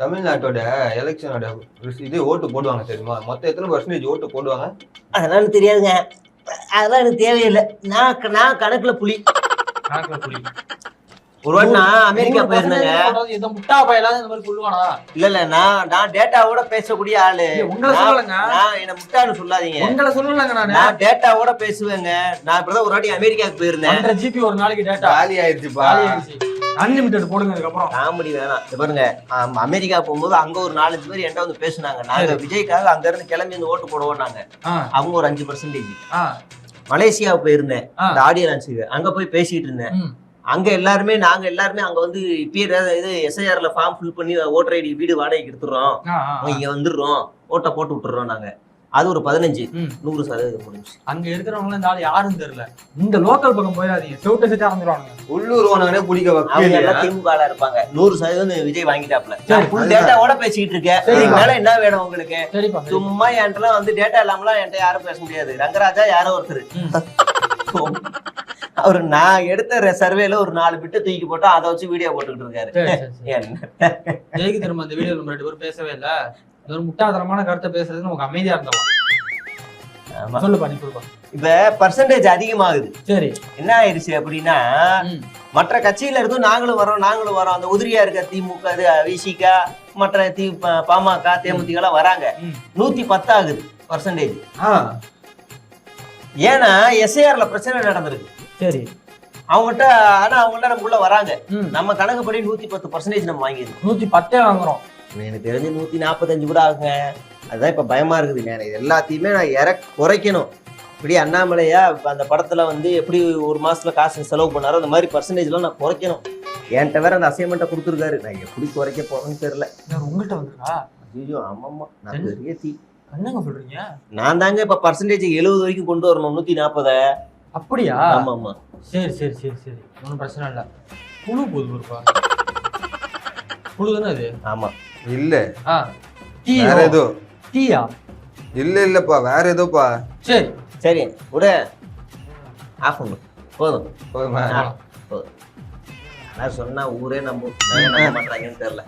தமிழ்நாட்டோட எலெக்ஷனோட இது ஓட்டு போடுவாங்க தெரியுமா? மொத்தம் எத்தனை பர்சன்டேஜ் ஓட்டு போடுவாங்க? அதெல்லாம் எனக்கு தெரியாதுங்க. அதெல்லாம் எனக்கு தேவையில்லை. நான் கணக்குல புலி. ஒரு வாட்டி நான் அமெரிக்கா போயிருந்தேங்க. இல்ல நான் டேட்டாவோட பேசக்கூடிய ஆளு. நான் என்ன முட்டான்னு சொல்லாதீங்க. நான் டேட்டாவோட பேசுவேங்க. நான் இப்பதான் ஒரு வாட்டி அமெரிக்காவுக்கு போயிருந்தேன். 1.5 GB ஒரு நாளைக்கு டேட்டா காலி ஆயிடுச்சுப்பா. அன்லிமிட்டட் போடுங்க. அதுக்கப்புறம் காமெடி வேணாம். பாருங்க, அமெரிக்கா போகும்போது அங்க ஒரு 4-5 பேர் என்கிட்ட வந்து பேசுனாங்க. நாங்க விஜய்க்காக அங்க இருந்து கிளம்பி வந்து ஓட்டு போடுவோம். நாங்க அவங்க ஒரு 5%. மலேசியா போயிருந்தேன். இந்த ஆடியோ லான்ச்சுக்கு அங்க போய் பேசிட்டு இருந்தேன். அங்க நாங்க எல்லாருமே அங்க வந்து இப்பயே இது எஸ்ஐஆர்ல ஃபார்ம் ஃபில் பண்ணி ஓட்டர் ஐடி வீடு வாடகைக்கு எடுத்துறோம், இங்க வந்துடுறோம், ஓட்டை போட்டு விட்டுறோம். நாங்க அது ஒரு 15-100% முடிஞ்சு. அங்க இருக்கிறவங்க இந்த ஆள் யாரும் தெரியல. இந்த லோக்கல் பக்கம் போயிடாதீங்க, செவுட்ட செட்டா வந்துருவாங்க. உள்ளூர் ஓனவனே பிடிக்க அவங்க திமுக இருப்பாங்க. 100% விஜய் வாங்கிட்டாப்ல. டேட்டாவோட பேசிக்கிட்டு இருக்கேன். மேல என்ன வேணும் உங்களுக்கு? சும்மா என்கிட்ட வந்து டேட்டா இல்லாமலாம் என்கிட்ட யாரும் பேச முடியாது. ரங்கராஜா யாரோ ஒருத்தர் அவரு நான் எடுத்த சர்வேல ஒரு 4 பிட்டு தூக்கி போட்டா அதை வச்சு வீடியோ போட்டுக்கிட்டு இருக்காரு. ஜெயிக்கு திரும்ப அந்த வீடியோ நம்ம 2 பேரும் பேசவே இல்ல. ஒரு முட்டாள்தனமான கருத்தை பேசுறதுன்னு உங்களுக்கு அமைதியா இருந்தோம். சொல்லுப்பா, நீ சொல்லுப்பா. இப்ப பர்சன்டேஜ் அதிகமாகுது. சரி, என்ன ஆயிடுச்சு அப்படின்னா, மற்ற கட்சியில இருந்தும் நாங்களும் வரோம். அந்த உதிரியா இருக்க திமுக, விசிக, மற்ற பாமக, தேமுதிக எல்லாம் வராங்க. 110 ஆகுது பர்சன்டேஜ். ஏன்னா எஸ்ஐஆர்ல பிரச்சனை நடந்திருக்கு. சரி, அவங்ககிட்ட நமக்குள்ள வராங்க. நம்ம கணக்குப்படி 110% நம்ம வாங்கிருக்கோம். 110 வாங்குறோம். எனக்கு தெரிஞ்சு 145 கூட ஆகுங்க. அதுதான் இப்ப பயமா இருக்குது. நான் எல்லாத்தையுமே நான் குறைக்கணும். இப்படி அண்ணாமலையா அந்த படத்துல வந்து எப்படி ஒரு மாசத்துல காசு செலவு பண்ணாரோ அந்த மாதிரி பர்சன்டேஜ் எல்லாம் நான் குறைக்கணும். என்கிட்ட வேற அந்த அசைன்மெண்ட்டை கொடுத்துருக்காரு. நான் எப்படி குறைக்க போறேன்னு தெரியல. உங்கள்கிட்ட வந்துருக்கா? ஐயோ, ஆமாமா, நான் பெரிய தீ. என்னங்க சொல்றீங்க? நான் தாங்க இப்ப பர்சன்டேஜ் 70 வரைக்கும் கொண்டு வரணும். 140. அப்படியா? ஆமாமா. சரி, ஒன்றும் பிரச்சனை இல்லை. புழு போதுப்பா. புழு தானே அது? ஆமா. இல்ல, வேற ஏதோ டீயா? இல்லப்பா, வேற ஏதோப்பா. சரி விட ஆஃப் பண்ணு. போதும். போதுமா? போதும். நான் சொன்னா ஊரே நம்ப மாட்டாங்கன்னு தெரியல.